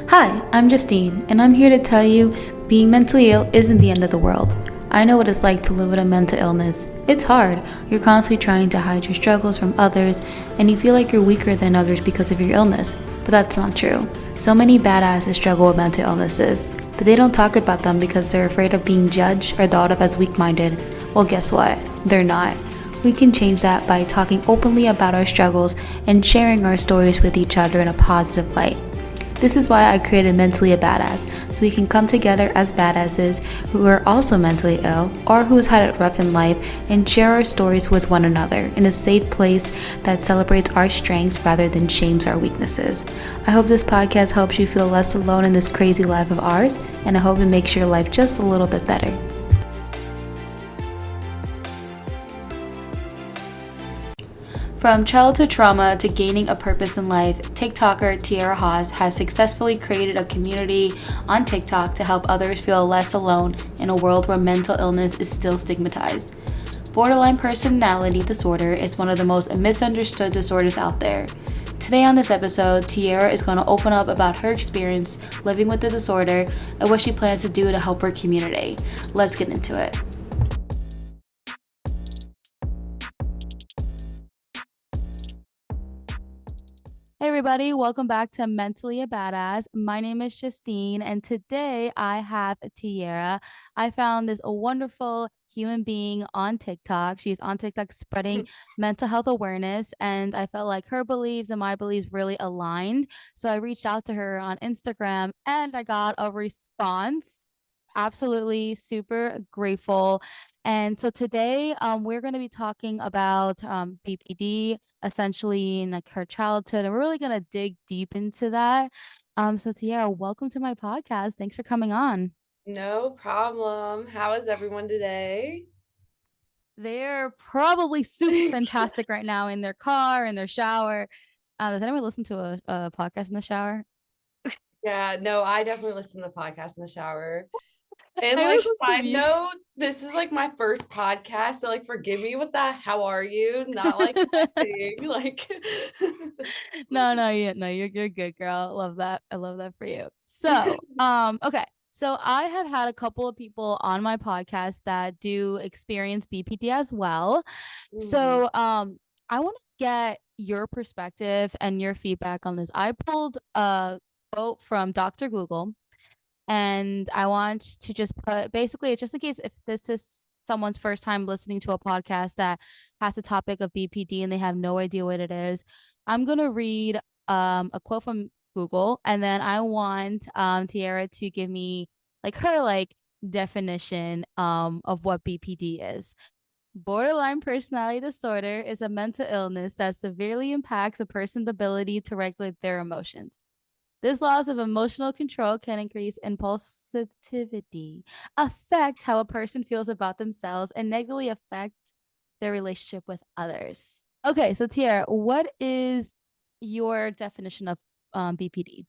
Hi, I'm Justine, and I'm here to tell you being mentally ill isn't the end of the world. I know what it's like to live with a mental illness. It's hard. You're constantly trying to hide your struggles from others, and you feel like you're weaker than others because of your illness. But that's not true. So many badasses struggle with mental illnesses, but they don't talk about them because they're afraid of being judged or thought of as weak minded. Well, guess what? They're not. We can change that by talking openly about our struggles and sharing our stories with each other in a positive light. This is why I created Mentally a Badass, so we can come together as badasses who are also mentally ill or who's had it rough in life and share our stories with one another in a safe place that celebrates our strengths rather than shames our weaknesses. I hope this podcast helps you feel less alone in this crazy life of ours, and I hope it makes your life just a little bit better. From childhood trauma to gaining a purpose in life, Tik Toker Tierra Haas has successfully created a community on TikTok to help others feel less alone in a world where mental illness is still stigmatized. Borderline personality disorder is one of the most misunderstood disorders out there. Today on this episode, Tierra is going to open up about her experience living with the disorder and what she plans to do to help her community. Let's get into it. Hey everybody, welcome back to Mentally a Badass. My name is Justine, and today I have Tierra. I found this wonderful human being on TikTok. She's on TikTok spreading mental health awareness, and I felt like her beliefs and my beliefs really aligned. So I reached out to her on Instagram and I got a response. Absolutely super grateful. And so today we're going to be talking about BPD, essentially in like her childhood, and we're really going to dig deep into that. So Tiara, welcome to my podcast. Thanks for coming on. No problem. How is everyone today? They're probably super fantastic right now in their car, in their shower. Does anyone listen to a podcast in the shower? Yeah, no, I definitely listen to the podcast in the shower. And I like always listen to side you. note, this is like my first podcast, so like forgive me with that. How are you? Not like my thing. Like No, you're good, girl. Love that. I love that for you. So, okay. So I have had a couple of people on my podcast that do experience BPD as well. Mhm. So, I want to get your perspective and your feedback on this. I pulled a quote from Dr. Google, and I want to just put basically it's just in case if this is someone's first time listening to a podcast that has a topic of BPD and they have no idea what it is. I'm gonna read a quote from Google, and then I want Tiara to give me like her like definition of what BPD is. Borderline personality disorder is a mental illness that severely impacts a person's ability to regulate their emotions. This loss of emotional control can increase impulsivity, affect how a person feels about themselves, and negatively affect their relationship with others. Okay, so Tiara, what is your definition of BPD?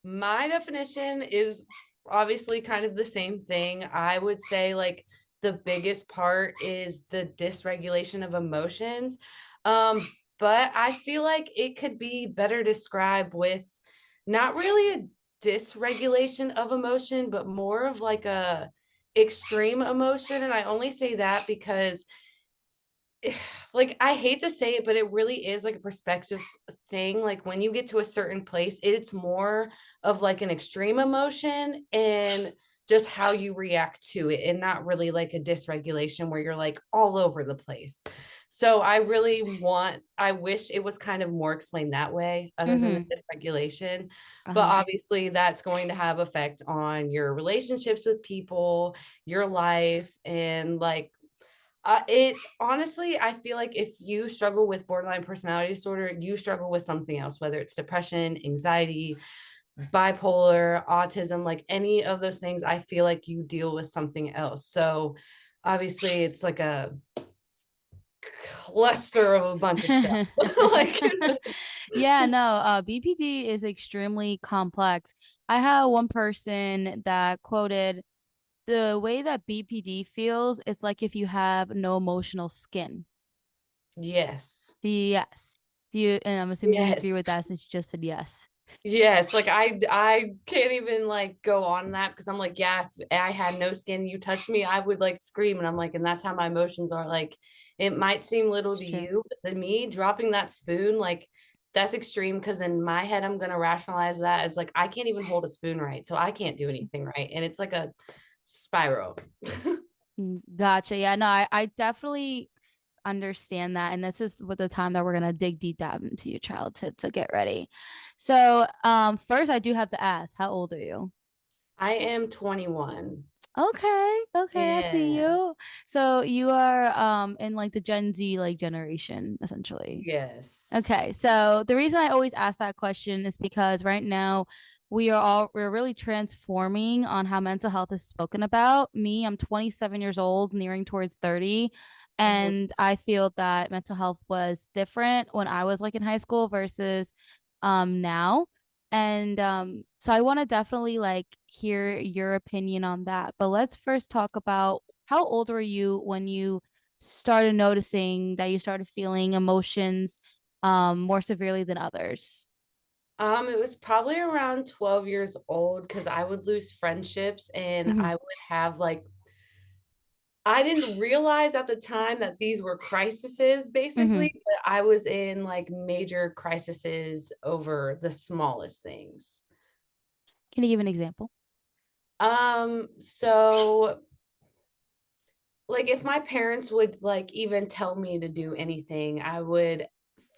My definition is obviously kind of the same thing. I would say like the biggest part is the dysregulation of emotions. Um, but I feel like it could be better described with not really a dysregulation of emotion, but more of like a extreme emotion. And I only say that because like I hate to say it, but it really is like a perspective thing. Like when you get to a certain place, it's more of like an extreme emotion and just how you react to it, and not really like a dysregulation where you're like all over the place. So I wish it was kind of more explained that way other than the Mm-hmm. dysregulation. But Uh-huh. obviously that's going to have effect on your relationships with people, your life, and like it honestly, I feel like if you struggle with borderline personality disorder, you struggle with something else, whether it's depression, anxiety, bipolar, autism, like any of those things. I feel like you deal with something else. So obviously, it's like a cluster of a bunch of stuff. Like, Yeah, no, BPD is extremely complex. I had one person that quoted the way that BPD feels, it's like if you have no emotional skin. yes, Yes. Do you, and I'm assuming you agree with yes. that since you just said yes. Yes, like I can't even like go on that because I'm like, yeah, if I had no skin, you touched me, I would like scream. And I'm like, and that's how my emotions are. Like, it might seem little It's to true. you, but to me, dropping that spoon, like that's extreme because in my head, I'm gonna rationalize that as like I can't even hold a spoon right, so I can't do anything right. And it's like a spiral. Gotcha. Yeah, no, I definitely understand that. And this is what the time that we're gonna dig deep dive into your childhood. So get ready. So first I do have to ask, how old are you? I am 21. Okay, okay, I see Yeah. you. So you are in like the Gen Z like generation, essentially. Yes. Okay, so the reason I always ask that question is because right now we're really transforming on how mental health is spoken about. Me, I'm 27 years old, nearing towards 30, Mhm. and I feel that mental health was different when I was like in high school versus now. And so I want to definitely like hear your opinion on that. But let's first talk about how old were you when you started noticing that you started feeling emotions more severely than others. It was probably around 12 years old because I would lose friendships and Hmm. I would have like I didn't realize at the time that these were crises Hmm. basically, but I was in like major crises over the smallest things. Can you give an example? So like if my parents would like even tell me to do anything, I would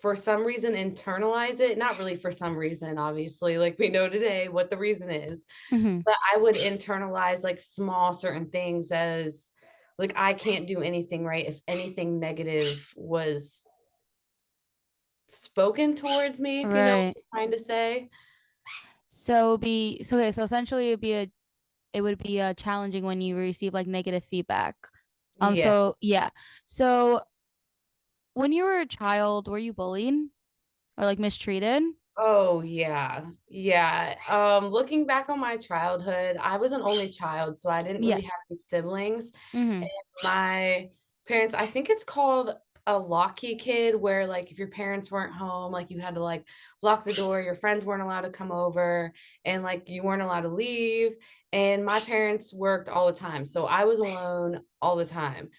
for some reason internalize it. Not really for some reason, obviously, like we know today what the reason is, Hmm. but I would internalize like small certain things as like I can't do anything right if anything negative was spoken towards me, if you know what Right. I'm trying to say. So okay, so essentially it would be challenging when you receive like negative feedback. Yeah. So yeah. So when you were a child, were you bullied or like mistreated? Oh yeah. Yeah. Looking back on my childhood, I was an only child, so I didn't really have Yes. any siblings. Hmm. My parents, I think it's called a locky kid, where like if your parents weren't home, like you had to like lock the door, your friends weren't allowed to come over, and like you weren't allowed to leave. And my parents worked all the time, so I was alone all the time.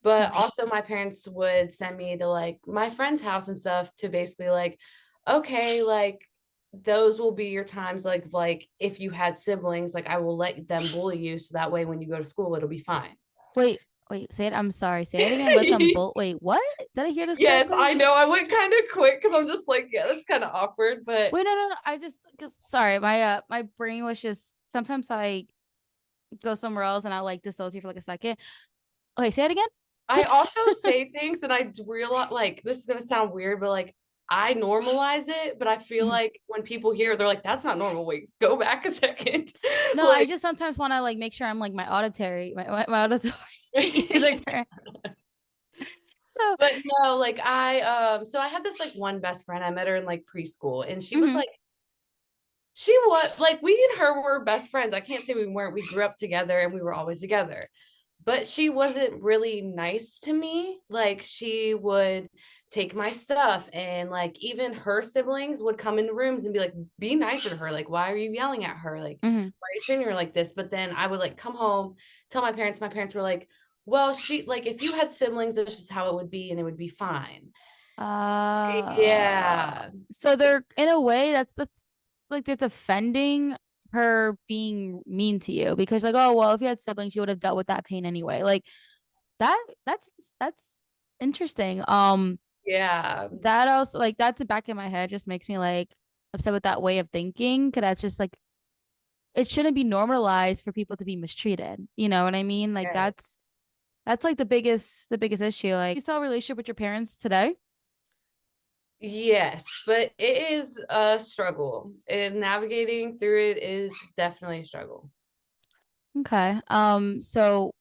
But Hmm. also, my parents would send me to like my friend's house and stuff to basically like, okay, like those will be your times like if you had siblings, like I will let them bully you so that way when you go to school it'll be fine. Wait, wait, say it. I'm sorry. Say it again. Let them bull. Wait, what? Did I hear this Yes, correctly? I know. I went kind of quick because I'm just like, yeah, that's kind of awkward. But Wait, no, no, no. I just cause sorry, my brain was just sometimes I go somewhere else and I like dissociate for like a second. Okay, say it again. I also say things and I realize like this is gonna sound weird, but like I normalize it. But I feel Mhm. like when people hear, they're like, "That's not normal." Wait, go back a second. No, I Like, just sometimes want to like make sure I'm like my auditory ears are correct. So, but no, like so I had this like one best friend. I met her in like preschool, and she was mhm, like she was like we and her were best friends. I can't say we weren't. We grew up together and we were always together. But she wasn't really nice to me. Like she would take my stuff and like even her siblings would come into rooms and be like, be nicer to her. Like, why are you yelling at her? Like, mhm. why are you treating her like this? But then I would like come home, tell my parents were like, well, she like if you had siblings, it's just how it would be and it would be fine. Uh, Yeah. so they're in a way that's like they're defending her being mean to you because like, oh well, if you had siblings, you would have dealt with that pain anyway. Like that that's interesting. Yeah. That also like that's the back in my head just makes me like upset with that way of thinking because that's just like it shouldn't be normalized for people to be mistreated. You know what I mean? Like Yes. that's like the biggest issue. Like you still have a relationship with your parents today? Yes, but it is a struggle, and navigating through it is definitely a struggle. Okay. So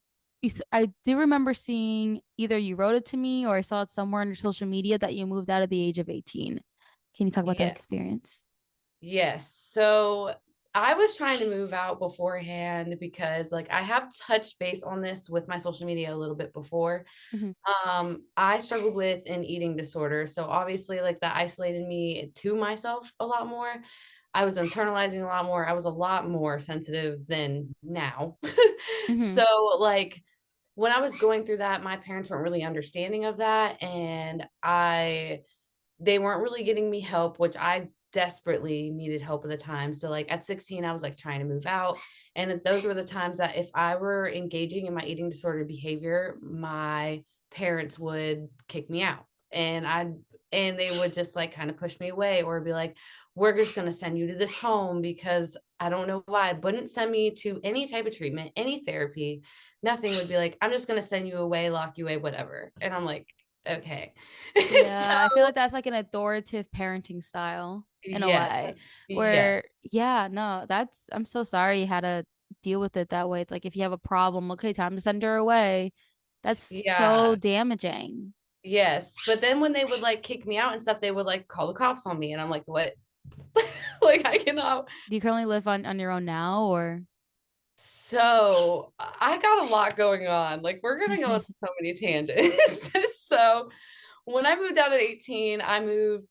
I do remember seeing either you wrote it to me or I saw it somewhere on your social media that you moved out at the age of 18. Can you talk about that Yeah. experience? Yes. So I was trying to move out beforehand because like I have touched base on this with my social media a little bit before. Hmm. I struggled with an eating disorder. So obviously like that isolated me to myself a lot more. I was internalizing a lot more. I was a lot more sensitive than now. Mm-hmm. So, like, when I was going through that, my parents weren't really understanding of that. And they weren't really getting me help, which I desperately needed help at the time. So, like, at 16, I was like trying to move out. And those were the times that if I were engaging in my eating disorder behavior, my parents would kick me out. And they would just like kind of push me away or be like, we're just going to send you to this home because I don't know why. Wouldn't send me to any type of treatment, any therapy, nothing. Would be like, I'm just going to send you away, lock you away, whatever. And I'm like, okay. So, Yeah, I feel like that's like an authoritative parenting style in a yeah, way yeah, where, yeah, no, I'm so sorry you had to deal with it that way. It's like if you have a problem, okay, time to send her away. That's so yeah. damaging. Yes. But then when they would like kick me out and stuff, they would like call the cops on me. And I'm like, what? Like, I cannot. Do you currently live on your own now or? So I got a lot going on. Like, we're going to go on so many tangents. So when I moved out at 18, I moved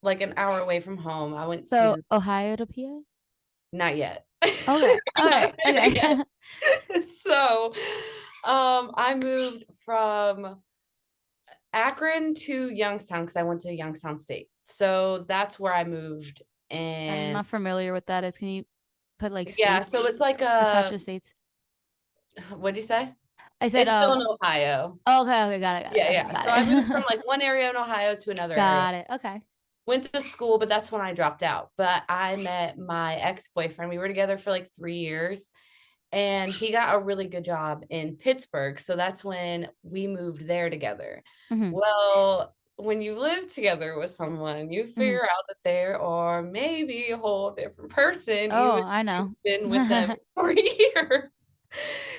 like an hour away from home. I went So to, Ohio to PA? not yet. Okay. We're not Okay. there yet. Okay. So I moved from Akron to Youngstown because I went to Youngstown State. So that's where I moved. I'm And not familiar with that. Can you put like yeah, so states? it's like Attach the states. what'd you say? I said, It's still in Ohio. okay, okay, got it, got it. Yeah, Okay, yeah. got So I moved from it. like one area in Ohio to another area. Got it. Okay. Went to school, but that's when I dropped out. But I met my ex-boyfriend. We were together for like 3 years, and he got a really good job in Pittsburgh. So that's when we moved there together. Hmm. Well, when you live together with someone, you Hmm. figure out that they are maybe a whole different person, Oh, even I if you've know. been with them for years.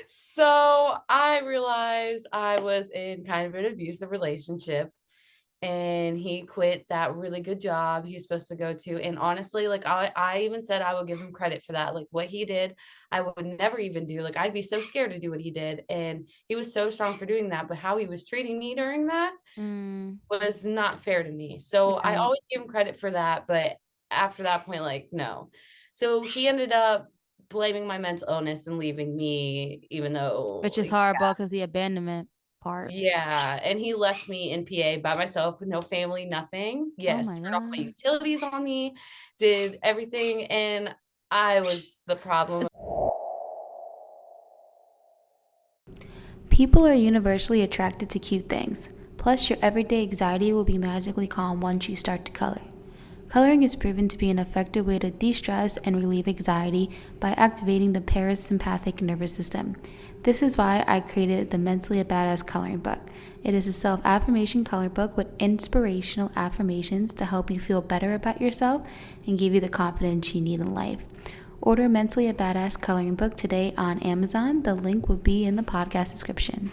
So I realized I was in kind of an abusive relationship, and he quit that really good job he was supposed to go to. And honestly, like I even said I would give him credit for that. Like what he did, I would never even do. Like I'd be so scared to do what he did. And he was so strong for doing that. But how he was treating me during that Mm, was not fair to me. So I right. always give him credit for that. But after that point, like, no. So he ended up blaming my mental illness and leaving me, even though Which is horrible because the abandonment part. yeah, and he left me in PA by myself with no family, nothing. Oh Yes, my turned off my God. utilities on me, did everything, and I was the problem. People are universally attracted to cute things. Plus, your everyday anxiety will be magically calm once you start to color. Coloring is proven to be an effective way to de stress and relieve anxiety by activating the parasympathetic nervous system. This is why I created the Mentally a Badass coloring book. It is a self affirmation color book with inspirational affirmations to help you feel better about yourself and give you the confidence you need in life. Order Mentally a Badass coloring book today on Amazon. The link will be in the podcast description.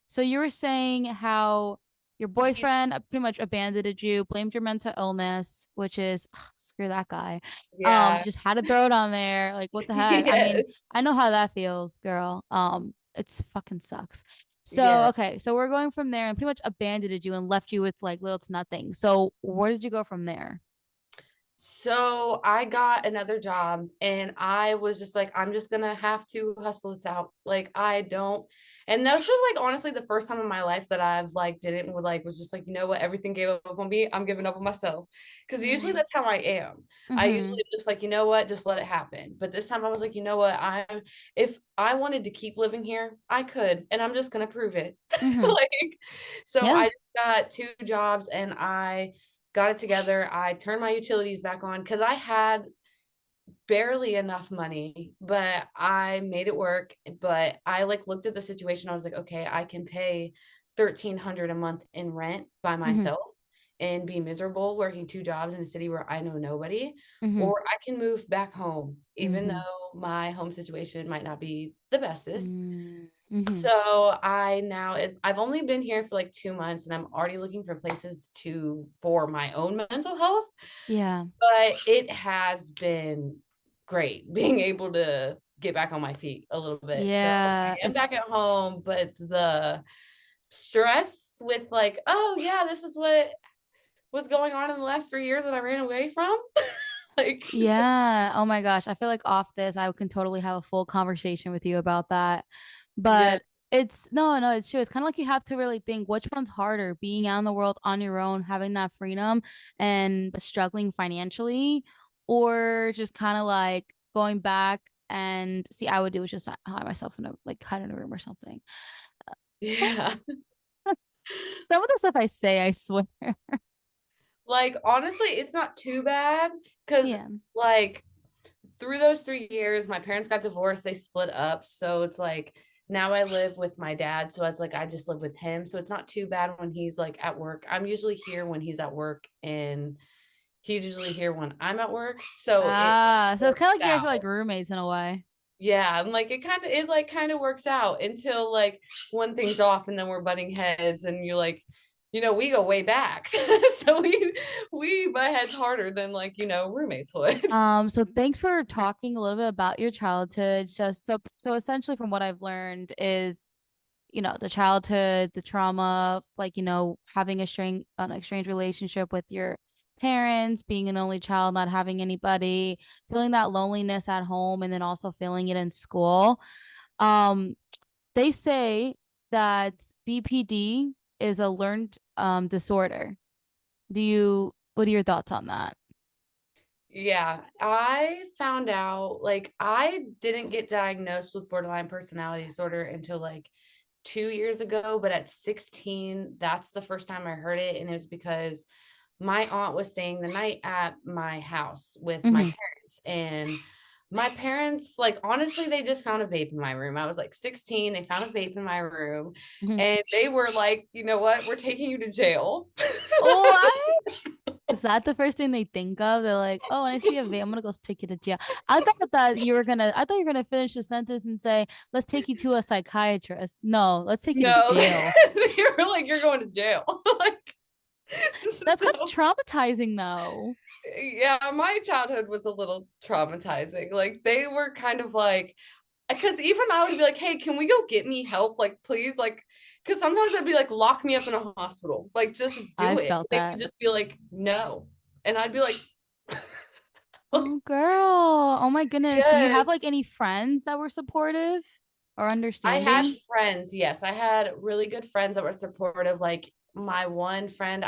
So you were saying how your He- boyfriend pretty much abandoned you, blamed your mental illness, which is screw that guy. Yeah, Just had to throw it on there. Like what the heck? I mean, yes, I know how that feels, girl. It's fucking sucks. So yes. okay, so we're going from there and pretty much abandoned you and left you with like little to nothing. So where did you go from there? So I got another job and I was just like, I'm just gonna have to hustle this out. Like I don't, and that was just like honestly the first time in my life that I've like didn't would like was just like, you know what, everything gave up on me. I'm giving up on myself. Cause usually Mm. that's how I am. I Mm-hmm. usually just like, you know what, just let it happen. But this time I was like, you know what, I'm if I wanted to keep living here, I could, and I'm just gonna prove it. Mm-hmm. Like so Yeah. I got two jobs and I got it together. I turned my utilities back on because I had barely enough money, but I made it work. But I like looked at the situation. I was like, okay, I can pay 1,300 a month in rent by Mm-hmm. myself and be miserable working two jobs in a city where I know nobody, Mm-hmm. or I can move back home, even Mm-hmm. though my home situation might not be the bestest. Mm-hmm. So I've only been here for like 2 months and I'm already looking for places for my own mental health, Yeah. but it has been great being able to get back on my feet a little bit. So Yeah. I am back at home, but stress with like, oh yeah, this is what was going on in the last 3 years that I ran away from. Like, Yeah. Oh my gosh. I feel like off this, I can totally have a full conversation with you about that. yeah, But it's no, no, it's true. It's kind of like you have to really think which one's harder, being out in the world on your own, having that freedom and struggling financially, or just kind of like going back and see, I would do is just hide myself in a like hide in a room or something. yeah. Some of the stuff I say, I swear. Like honestly, it's not too bad because Yeah. like through those 3 years, my parents got divorced, they split up. So it's like now I live with my dad. So it's like I just live with him. So it's not too bad when he's like at work. I'm usually here when he's at work, and he's usually here when I'm at work. So it Ah, so it's works kind of like you guys are out. like roommates in a way. Yeah, and like it works out until like one thing's off and then we're butting heads and you're like, we go way back. So we butt heads harder than like, roommates would. So thanks for talking a little bit about your childhood. Just so essentially from what I've learned is, the childhood, the trauma, like, having an estranged relationship with your parents, being an only child, not having anybody, feeling that loneliness at home, and then also feeling it in school. Um, they say that BPD is a learned disorder. What are your thoughts on that? Yeah, I found out like I didn't get diagnosed with borderline personality disorder until like 2 years ago, but at 16, that's the first time I heard it. And it was because my aunt was staying the night at my house with my Hmm. parents. And my parents, like, honestly, they just found a vape in my room. I was like 16, they found a vape in my room, Hmm. and they were like, you know what, we're taking you to jail. What? Is that the first thing they think of? They're like, "Oh, when I see a vape, I'm gonna go take you to jail." I thought you were gonna finish the sentence and say, "Let's take you to a psychiatrist." No, let's take you to No, jail. they were like, you're going to jail. Like, That's kind of so traumatizing, though. yeah, my childhood was a little traumatizing. Like they were kind of like, because even I would be like, hey, can we go get me help? Like, please, like, because sometimes I'd be like, lock me up in a hospital, like, just I do it. felt They that. would just be like, no. And I'd be like, like, Oh, girl. Oh my goodness. Do you have yes. like any friends that were supportive or I had understanding? friends. Yes, I had really good friends that were supportive. Like, my one friend,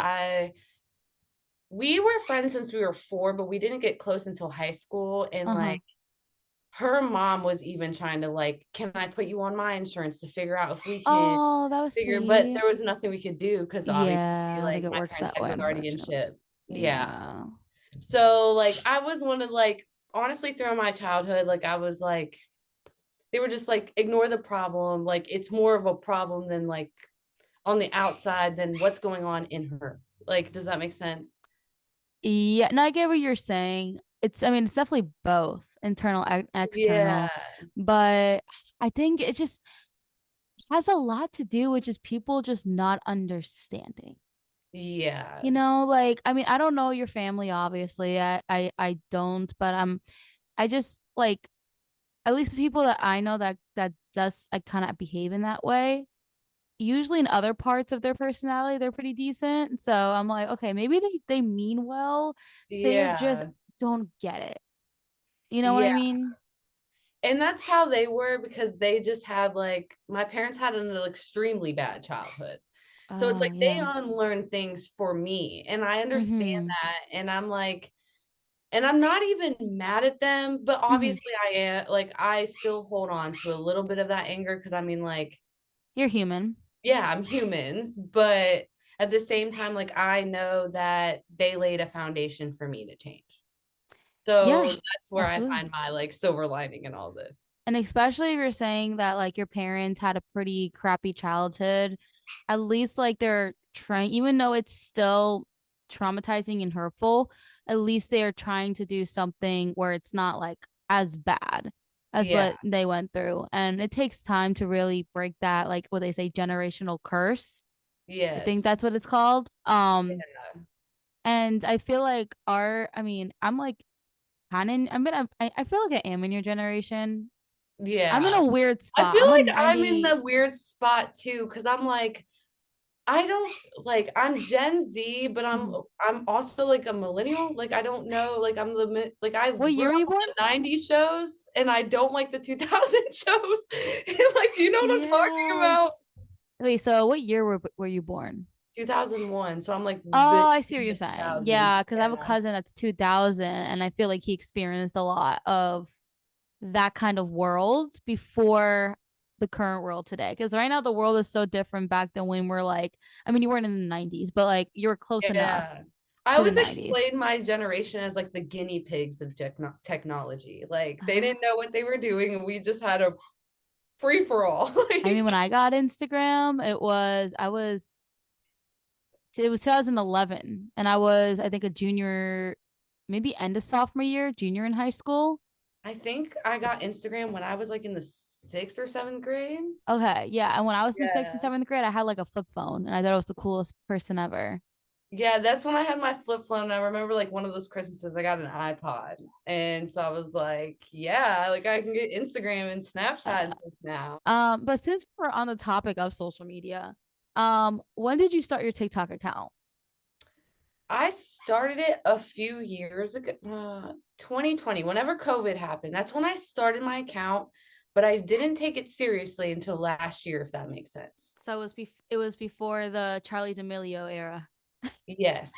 we were friends since we were 4, but we didn't get close until high school. And Uh-huh. like, her mom was even trying to like, can I put you on my insurance to figure out if we can Oh, that was figure, but sweet. there was nothing we could do because obviously Yeah, I don't think like it my works parents that had way, no unfortunately. guardianship. Yeah. Yeah. So like I was one of like, honestly, throughout my childhood, like I was like, they were just like, ignore the problem. Like it's more of a problem than like on the outside than what's going on in her. Like, does that make sense? Yeah, no, I get what you're saying. I mean, it's definitely both internal and Yeah. external, but I think it just has a lot to do with just people just not understanding. Yeah. Like, I mean, I don't know your family, obviously. I don't, but I just like at least people that I know that does I kind of behave in that way. Usually in other parts of their personality, they're pretty decent. So I'm like, okay, maybe they mean well. They just Yeah. don't get it. You know what Yeah. I mean? And that's how they were because they just had like my parents had an extremely bad childhood. So it's Oh, like they yeah. unlearned things for me. And I understand Mm-hmm. that. And I'm like, and I'm not even mad at them, but Mm-hmm. obviously I am like I still hold on to a little bit of that anger because I mean like, You're human. yeah, I'm humans, but at the same time, like I know that they laid a foundation for me to change. So Yeah, that's where I absolutely. find my like silver lining in all this. And especially if you're saying that like your parents had a pretty crappy childhood, at least like they're trying, even though it's still traumatizing and hurtful, at least they are trying to do something where it's not like as bad as Yeah. what they went through. And it takes time to really break that, like what they say, generational curse. I think Yes. that's what it's called. Yeah. And I feel like I mean, I'm like kind of, I feel like I am in your generation. I'm in Yeah. a weird I spot. feel I'm a like I'm in 90. the weird spot too, because I'm like, I don't like I'm Gen Z, but I'm also like a millennial. Like I don't know, like like I What grew year were up you on born? the 90s shows and I don't like the 2000 shows. And like, do you know what I'm talking about? Yes. Wait, so what year were you born? 2001. So I'm like Oh, big I see what in you're the saying. 2000s. Yeah, because I have a Yeah. cousin that's 2000, and I feel like he experienced a lot of that kind of world before the current world today. Because right now the world is so different back than when we're like, I mean, you weren't in the 90s, but like you were close enough Yeah. I to the always 90s. explain my generation as like the guinea pigs of technology. Like they Uh, didn't know what they were doing and we just had a free for all. I mean, when Like I got Instagram, it was 2011, and I think, a junior, maybe end of sophomore year, junior in high school. I think I got Instagram when I was like in the 6th or 7th grade. Okay, yeah. And when I was in sixth and Yeah. seventh grade, I had like a flip phone, and I thought it was the coolest person ever. Yeah, that's when I had my flip phone. I remember like one of those Christmases I got an iPod. And so I was like, yeah, like I can get Instagram and Snapchat Uh, and stuff now. but since we're on the topic of social media, when did you start your TikTok account? I started it a few years ago, 2020, whenever COVID happened. That's when I started my account, but I didn't take it seriously until last year, if that makes sense. So it was before the Charlie D'Amelio era. Yes.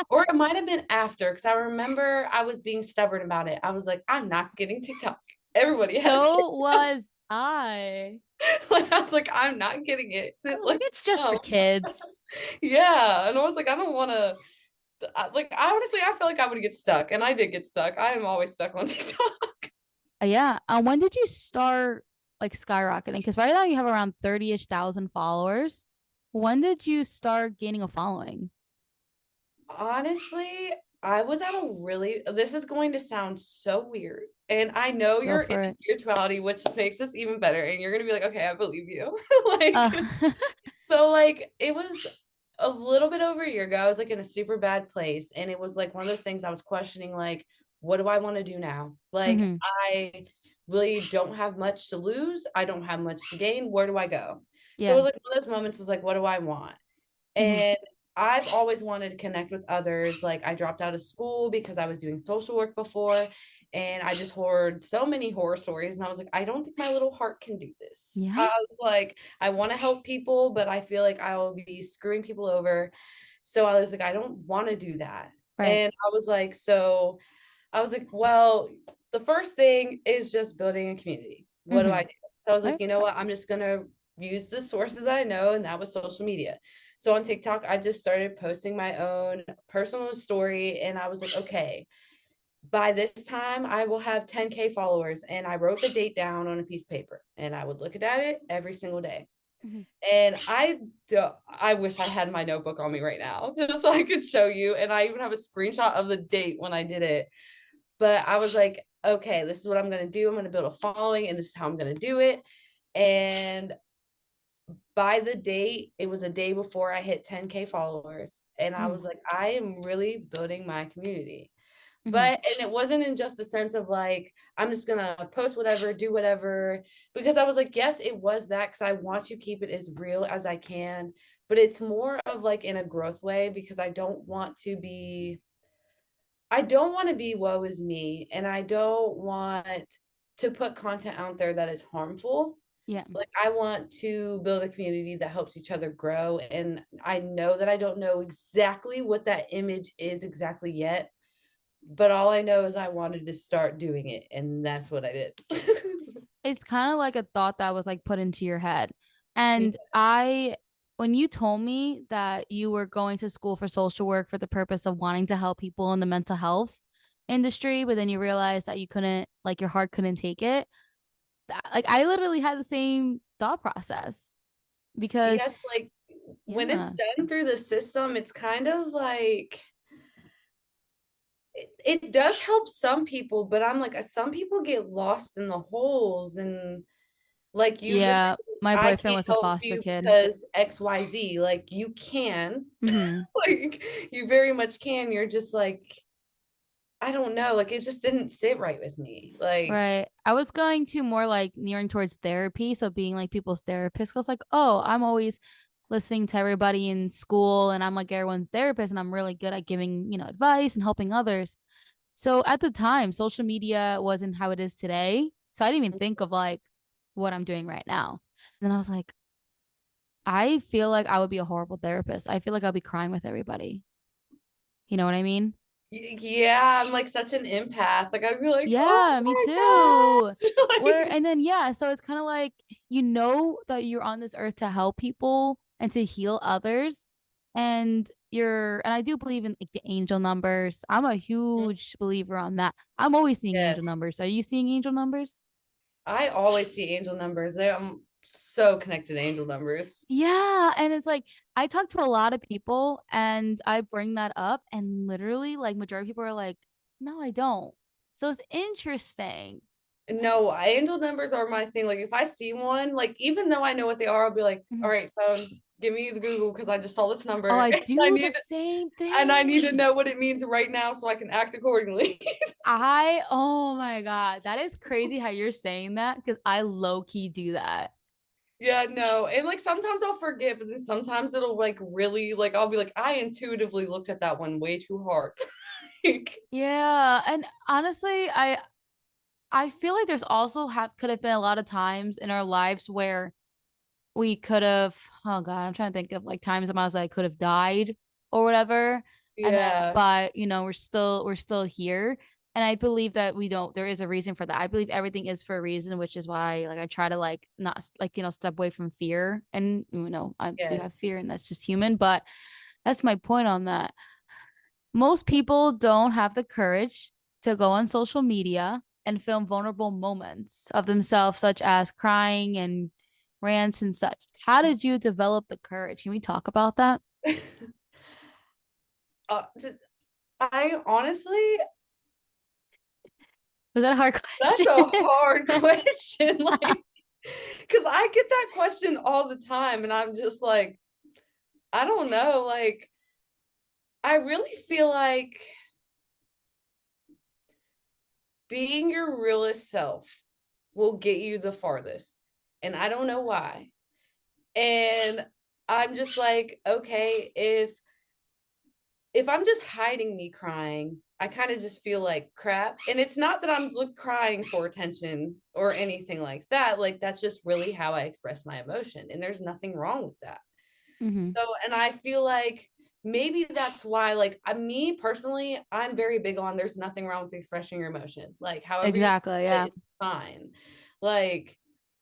Or it might have been after, because I remember I was being stubborn about it. I was like, I'm not getting TikTok. Everybody has So was I. like I was like, I'm not getting it. I was like, Like, it's just for no. kids. Yeah. And I was like, I don't want to like I honestly I feel like I would get stuck and I did get stuck. I am always stuck on TikTok. Yeah. When did you start like skyrocketing? Because right now you have around 30-ish thousand followers. When did you start gaining a following? Honestly, I was at a really this is going to sound so weird. And I know Go you're for into it. spirituality, which makes this even better. And you're gonna be like, okay, I believe you. Like Uh, so like it was a little bit over a year ago. I was like in a super bad place. And it was like one of those things I was questioning, like, what do I want to do now? Like mhm, I really don't have much to lose. I don't have much to gain. Where do I go? So it yeah. was like one of those moments is like, what do I want? Mhm, And I've always wanted to connect with others. Like I dropped out of school because I was doing social work before. And I just heard so many horror stories. And I was like, I don't think my little heart can do this. I yeah. was like, I want to help people, but I feel like I will be screwing people over. So I was like, I don't want to do that. Right. And I was like, well, the first thing is just building a community. What do I Mhm. do? So I was like, Right. you know what? I'm just gonna use the sources that I know, and that was social media. So on TikTok, I just started posting my own personal story, and I was like, okay, by this time, I will have 10K followers. And I wrote the date down on a piece of paper, and I would look at it every single day. Mhm. And I wish I had my notebook on me right now, just so I could show you. And I even have a screenshot of the date when I did it. But I was like, okay, this is what I'm going to do. I'm going to build a following and this is how I'm going to do it. And by the date, it was a day before I hit 10K followers. And I Mhm. was like, I am really building my community. Mhm. And it wasn't in just the sense of like, I'm just going to post whatever, do whatever. Because I was like, yes, it was that because I want to keep it as real as I can. But it's more of like in a growth way because I don't want to be woe is me, and I don't want to put content out there that is harmful. Yeah. Like I want to build a community that helps each other grow. And I know that I don't know exactly what that image is exactly yet, but all I know is I wanted to start doing it, and that's what I did. It's kind of like a thought that was like put into your head. Yeah. And when you told me that you were going to school for social work for the purpose of wanting to help people in the mental health industry, but then you realized that you couldn't, like your heart couldn't take it, like I literally had the same thought process because, Yes, like when it's yeah, done through the system, it's kind of like it does help some people, but I'm like, some people get lost in the holes and like you just yeah, my I boyfriend can't was a help foster you kid. because XYZ. Like you can, Hmm. like you very much can. You're just like, I don't know, like it just didn't sit right with me. Like, Right. I was going to more like nearing towards therapy. So being like people's therapist. 'Cause like, oh, I'm always listening to everybody in school and I'm like everyone's therapist and I'm really good at giving, advice and helping others. So at the time, social media wasn't how it is today. So I didn't even think of like what I'm doing right now. And then I was like, I feel like I would be a horrible therapist. I feel like I'll be crying with everybody. You know what I mean? Yeah, I'm like such an empath. Like I'd be like, Yeah, me oh too. my God. Where Like, and then yeah, so it's kind of like that you're on this earth to help people and to heal others. And I do believe in like the angel numbers. I'm a huge believer on that. I'm always seeing angel yes. numbers. Are you seeing angel numbers? I always see angel numbers. I'm so connected to angel numbers. Yeah, and it's like I talk to a lot of people and I bring that up and literally like majority of people are like, "No, I don't." So it's interesting. No, angel numbers are my thing. Like if I see one, like even though I know what they are, I'll be like, all Mhm. right, phone, give me the Google because I just saw this Oh, number I and I do the need same and I need to thing. know what it means right now so I can act accordingly. Oh my God, that is crazy how you're saying that because I low key do that. Yeah, no. And like sometimes I'll forget, but then sometimes it'll like really like I'll be like, I intuitively looked at that one way too hard. Like, Yeah, and honestly, I feel like there's also have could have been a lot of times in our lives where we could have, oh God, I'm trying to think of like times in my life that I could have died or whatever. And then, yeah, but we're still here. And I believe that there is a reason for that. I believe everything is for a reason, which is why like I try to like not like, step away from fear. And, I do have yes. fear and that's just human, but that's my point on that. Most people don't have the courage to go on social media and film vulnerable moments of themselves, such as crying and rants and such. How did you develop the courage? Can we talk about that? Uh, I honestly, Was that a hard that's question? a hard question. Like, because I get that question all the time, and I'm just like, I don't know. Like, I really feel like being your realest self will get you the farthest. And I don't know why. And I'm just like, okay, if I'm just hiding me crying, I kind of just feel like crap. And it's not that I'm crying for attention or anything like that. Like that's just really how I express my emotion. And there's nothing wrong with that. Hmm. So, and I feel like maybe that's why, like, me personally, I'm very big on there's nothing wrong with expressing your emotion. Like, however you Exactly. feel it Yeah. is fine. Like,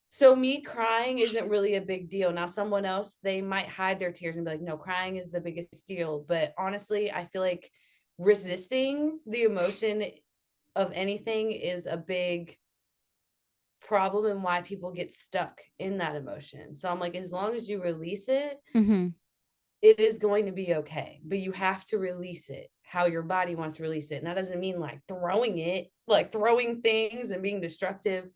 so me crying isn't really a big deal. Now, someone else, they might hide their tears and be like, no, crying is the biggest deal. But honestly, I feel like resisting the emotion of anything is a big problem and why people get stuck in that emotion. So I'm like, as long as you release it, Hmm. it is going to be okay, but you have to release it how your body wants to release it. And that doesn't mean like throwing it, like throwing things and being destructive,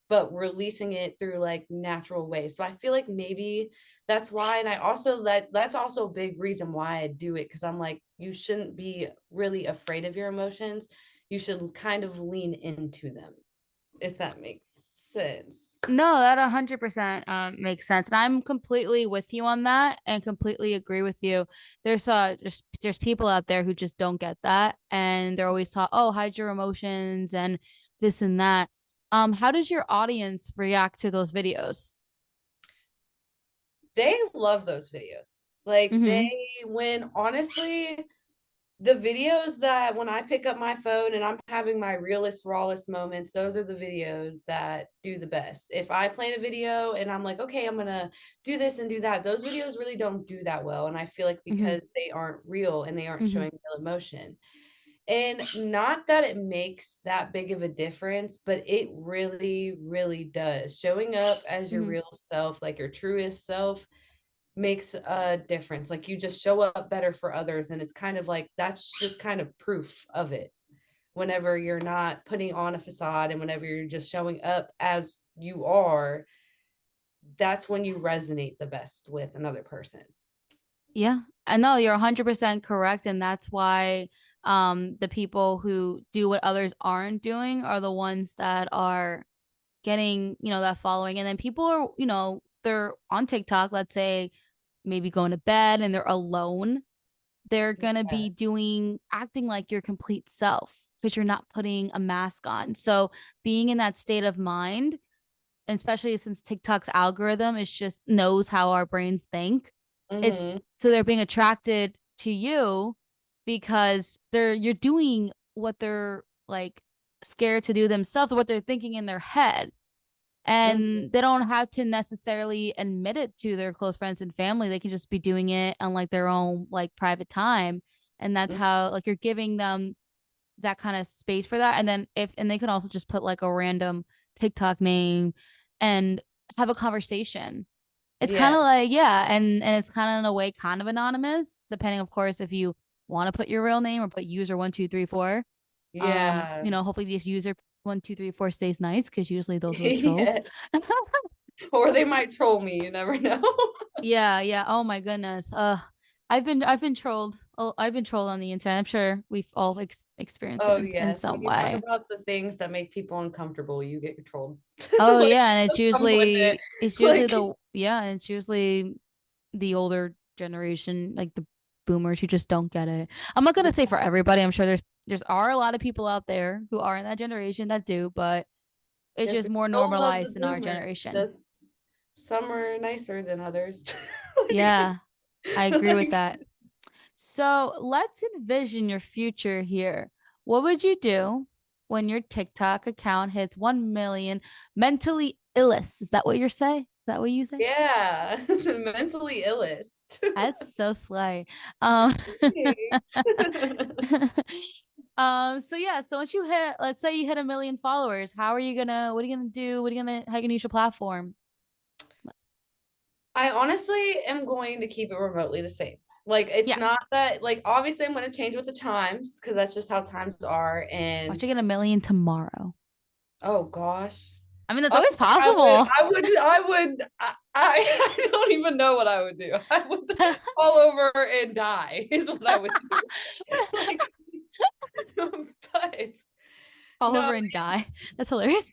but releasing it through like natural ways. So I feel like maybe that's why. And I also that's also a big reason why I do it because I'm like, you shouldn't be really afraid of your emotions. You should kind of lean into them, if that makes sense. No, that 100% makes sense. And I'm completely with you on that and completely agree with you. There's people out there who just don't get that and they're always taught, "Oh, hide your emotions and this and that." How does your audience react to those videos? They love those videos. Like Mm-hmm. when honestly, the videos that when I pick up my phone and I'm having my realest, rawest moments, those are the videos that do the best. If I plan a video and I'm like, okay, I'm gonna do this and do that, those videos really don't do that well. And I feel like Mm-hmm. because they aren't real and they aren't Mm-hmm. showing real emotion. And not that it makes that big of a difference, but it really, really does. Showing up as your Mm-hmm. real self, like your truest self, makes a difference. Like you just show up better for others. And it's kind of like that's just kind of proof of it. Whenever you're not putting on a facade and whenever you're just showing up as you are, that's when you resonate the best with another person. Yeah, I know you're 100% correct, and that's why the people who do what others aren't doing are the ones that are getting, that following. And then people are, they're on TikTok, let's say, maybe going to bed and they're alone, they're gonna be acting like your complete self because you're not putting a mask on. So being in that state of mind, especially since TikTok's algorithm is just knows how our brains think, it's Mm-hmm. so they're being attracted to you because you're doing what they're like scared to do themselves, or what they're thinking in their head. Mm-hmm. And they don't have to necessarily admit it to their close friends and family. They can just be doing it on like their own like private time. And that's how like you're giving them that kind of space for that. And then and they can also just put like a random TikTok name and have a conversation. It's kind Yeah. of like, yeah, and it's kind of in a way kind of anonymous, depending, of course, if you want to put your real name or put user 1 2 3 4. Yeah. Hopefully this user 1 2 3 4 stays nice because usually those are the trolls. Yes. Or they might troll me. You never know. Yeah, yeah. Oh my goodness. I've been trolled. Oh, I've been trolled on the internet. I'm sure we've all experienced it Oh, in yes. When some you talk way. about the things that make people uncomfortable, you get controlled. Oh Like, yeah, and come with it. it's usually Like, the yeah, and it's usually the older generation, like the boomers who just don't get it. I'm not gonna say for everybody. I'm sure there's are a lot of people out there who are in that generation that do, but it's yes, just we more still love the normalized in our boomers. generation. Just some are nicer than others. Yeah, I agree with Like, that. So let's envision your future here. What would you do when your TikTok account hits 1 million mentally illest? Is that what you're saying? Is that what you say? yeah, the mentally illest. That's so slay. Um, Thanks. so yeah, so once you hit, let's say you hit 1 million followers, what are you gonna do? How are you gonna use your platform? I honestly am going to keep it remotely the same. Like, it's Yeah, not that, like, obviously, I'm going to change with the times because that's just how times are. watch And you get 1 million tomorrow. oh gosh, I mean, that's I, always I would, possible. I don't even know what I would do. I would fall over and die, is what I would do. Like, but Fall no, over and die. That's hilarious.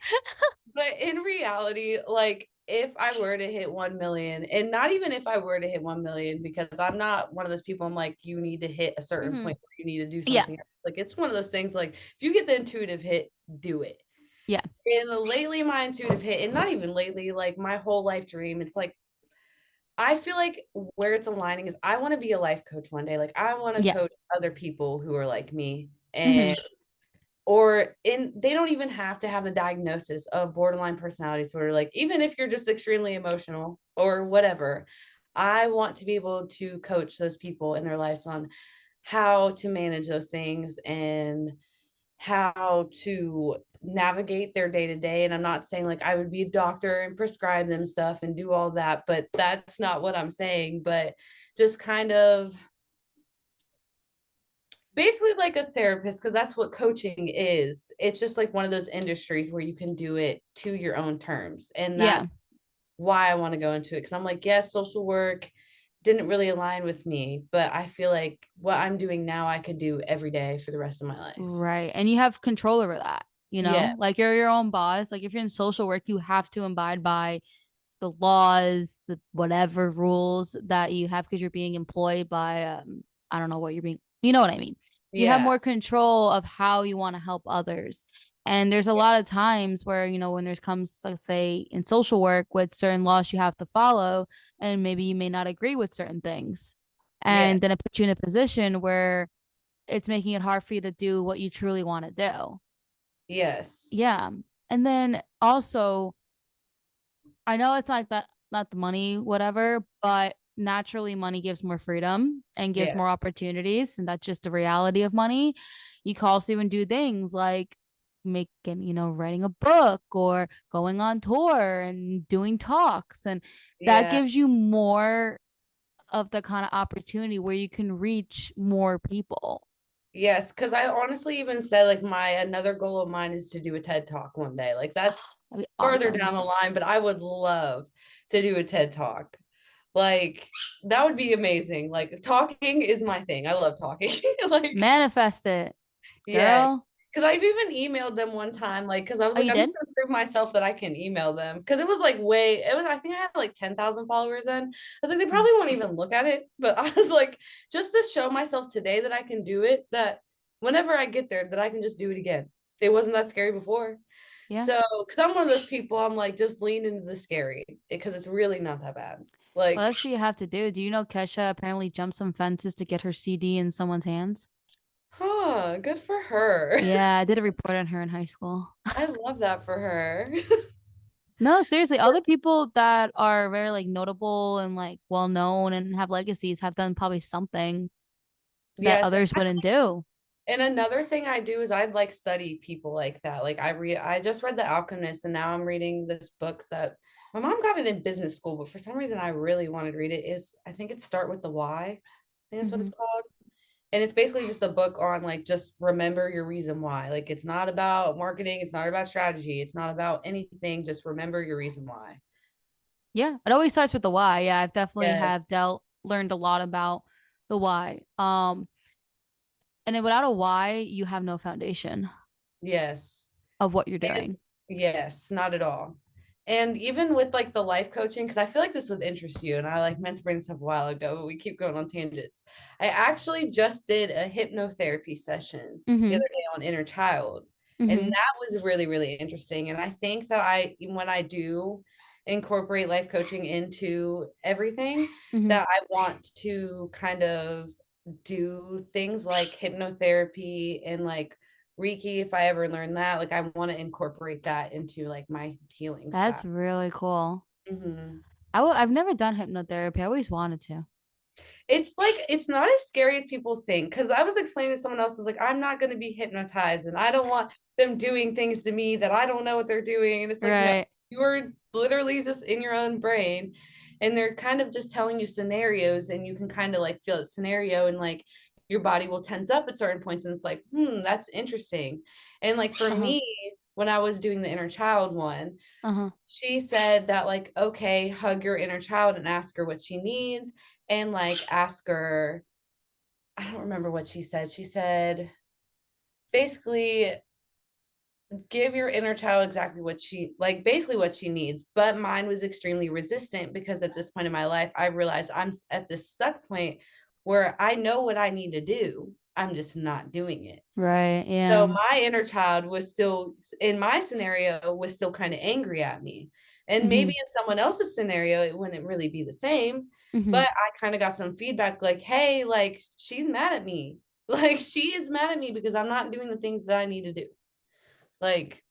but in reality, like, if I were to hit 1 million, and not even if I were to hit 1 million, because I'm not one of those people, I'm like, you need to hit a certain Hmm. point where you need to do Yeah, something else. Like, it's one of those things, like, if you get the intuitive hit, do it. yeah. And lately, my intuitive hit, and not even lately, like my whole life dream, it's like, I feel like where it's aligning is I want to be a life coach one day. Like, I want to Yes. coach other people who are like me. Hmm. And they don't even have to have the diagnosis of borderline personality disorder. Like, even if you're just extremely emotional or whatever, I want to be able to coach those people in their lives on how to manage those things and how to navigate their day to day. And I'm not saying like I would be a doctor and prescribe them stuff and do all that, but that's not what I'm saying. But just kind of basically like a therapist, because that's what coaching is. It's just like one of those industries where you can do it to your own terms. And Yeah. that's why I want to go into it. Because I'm like, yes, social work didn't really align with me, but I feel like what I'm doing now, I could do every day for the rest of my life. Right. And you have control over that, Yeah. like you're your own boss. Like if you're in social work, you have to abide by the laws, the whatever rules that you have because you're being employed by I don't know what you're being, you know what I mean. You have Yeah. more control of how you want to help others. And there's a lot of times where, when there's comes, let's say in social work with certain laws you have to follow, and maybe you may not agree with certain things. Yeah. And then it puts you in a position where it's making it hard for you to do what you truly want to do. Yes. Yeah. And then also, I know it's like that, not the money, whatever, but naturally, money gives more freedom and gives Yeah. more opportunities. And that's just the reality of money. You can also even do things like writing a book or going on tour and doing talks. And that Yeah. gives you more of the kind of opportunity where you can reach more people. Yes, because I honestly even said like my another goal of mine is to do a TED Talk one day. Like, that's That'd be further awesome. down the line, but I would love to do a TED Talk. Like, that would be amazing. Like, talking is my thing. I love talking. Like, Manifest it, yes. girl. Because I've even emailed them one time, like, because I was Oh, like, you I'm just did? prove myself that I can email them because it was like I think I had like 10,000 followers then. I was like, they probably won't even look at it. But I was like, just to show myself today that I can do it, that whenever I get there, that I can just do it again. It wasn't that scary before. Yeah. So, because I'm one of those people, I'm like, just lean into the scary because it's really not that bad. Like, Well, that's what you have to do. Do you know Kesha apparently jumped some fences to get her CD in someone's hands? huh, good for her. Yeah, I did a report on her in high school. I love that for her. No, seriously, all the people that are very like notable and like well known and have legacies have done probably something that Yes. others wouldn't do. And another thing I do is I'd like study people like that. Like I just read The Alchemist and now I'm reading this book that my mom got it in business school, but for some reason I really wanted to read it. Is I think it's Start with the Why. I think that's what it's Hmm. called. And it's basically just a book on like just remember your reason why. Like it's not about marketing, it's not about strategy, it's not about anything. Just remember your reason why. Yeah, it always starts with the why. Yeah, I've definitely have Yes. learned a lot about the why. And then without a why, you have no foundation Yes. of what you're And doing. yes, not at all. And even with like the life coaching, because I feel like this would interest you, and I like meant to bring this up a while ago, but we keep going on tangents. I actually just did a hypnotherapy session the Mm-hmm. other day on inner child, and Mm-hmm. that was really, really interesting. And I think that when I do incorporate life coaching into everything, Mm-hmm. that I want to kind of do things like hypnotherapy and like Reiki, if I ever learn that, like I want to incorporate that into like my healing That's style. really cool. Mhm. I've never done hypnotherapy. I always wanted to. It's like it's not as scary as people think. Because I was explaining to someone else, is like, I'm not going to be hypnotized, and I don't want them doing things to me that I don't know what they're doing. And it's like, no, Right. you're literally just in your own brain, and they're kind of just telling you scenarios, and you can kind of like feel the scenario, and like your body will tense up at certain points, and it's like, that's interesting. And like for Uh-huh. me, when I was doing the inner child one, Uh-huh. she said that like, okay, hug your inner child and ask her what she needs, and like ask her, I don't remember what she said. She said basically give your inner child exactly what she like, basically what she needs. But mine was extremely resistant because at this point in my life I realized I'm at this stuck point where I know what I need to do, I'm just not doing it. Right. So Yeah. my inner child was still, in my scenario, was still kind of angry at me. And maybe Mm-hmm. in someone else's scenario, it wouldn't really be the same. Mm-hmm. But I kind of got some feedback like, hey, like she's mad at me. Like she is mad at me because I'm not doing the things that I need to do. Like,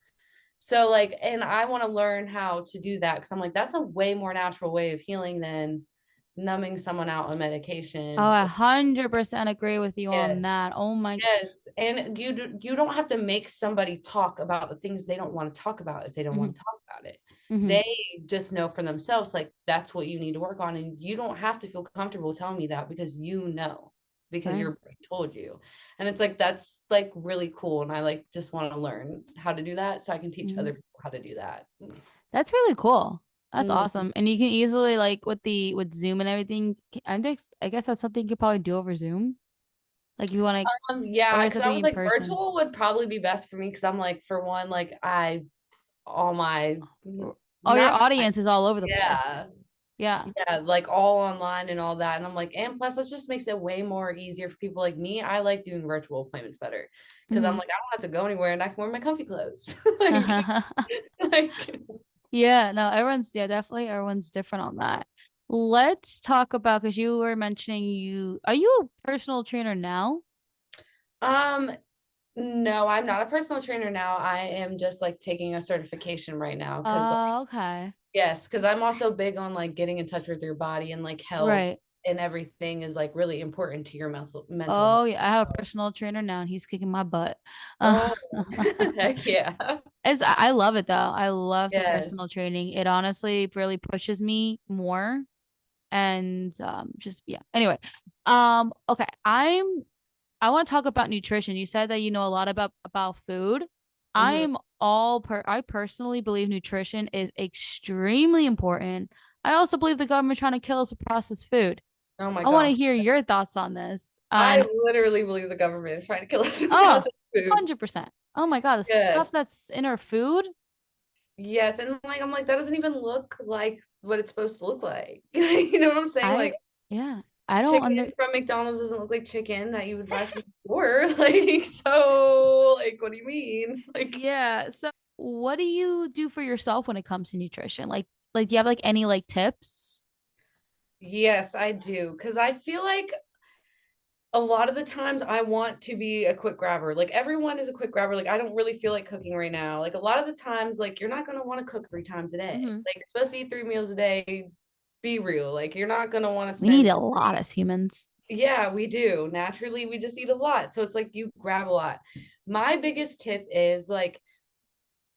so like, and I want to learn how to do that because I'm like, that's a way more natural way of healing than numbing someone out on Oh, medication. I 100% agree with you on Yes. that. Oh my. Yes, and you don't have to make somebody talk about the things they don't want to talk about if they don't Mm-hmm. want to talk about it. Mm-hmm. They just know for themselves like that's what you need to work on, and you don't have to feel comfortable telling me that because you know, because Right. your brain told you. And it's like that's like really cool, and I like just want to learn how to do that so I can teach Mm-hmm. other people how to do that. That's really cool. That's Mhm. awesome. And you can easily like with Zoom and everything. I guess that's something you could probably do over Zoom. Like if you want to, or Yeah, is because it I the was in like person? virtual would probably be best for me because I'm like for one like I all my Oh, your not audience is all over the place. yeah. Yeah. Yeah, like all online and all that. And I'm like, and plus, this just makes it way more easier for people like me. I like doing virtual appointments better because I'm Hmm. like, I don't have to go anywhere and I can wear my comfy clothes. like, like, Yeah, no, definitely everyone's different on that. Let's talk about because you were mentioning are you a personal trainer now? um, no, I'm not a personal trainer now. I am just like taking a certification right now because, like, Okay. yes, because I'm also big on like getting in touch with your body and like health Right. and everything is like really important to your mental Oh health. yeah, I have a personal trainer now and he's kicking my butt. Oh, heck yeah. I love it though. I love the personal Yes. training. It honestly really pushes me more and just yeah. Anyway, okay. I want to talk about nutrition. You said that you know a lot about food. Mhm. I personally believe nutrition is extremely important. I also believe the government trying to kill us with processed food. Oh my I want to gosh. hear your thoughts on this. I And literally believe the government is trying to kill us with oh, processed food. 100%. Oh my God, the stuff Yes. that's in our food. Yes, and like I'm like that doesn't even look like what it's supposed to look like. You know what I'm saying? I Like yeah. I don't chicken under from McDonald's doesn't look like chicken that you would buy from the store. Like so like what do you mean? Like Yeah. So what do you do for yourself when it comes to nutrition? Like do you have like any like tips? yes, I do cuz I feel like a lot of the times I want to be a quick grabber. Like everyone is a quick grabber. Like I don't really feel like cooking right now. Like a lot of the times like you're not going to want to cook 3 times a day. Hmm. Like you're supposed to eat 3 meals a day. Be real. Like you're not going to want to We need spend a lot as humans. yeah, we do. Naturally, we just eat a lot. So it's like you grab a lot. My biggest tip is like,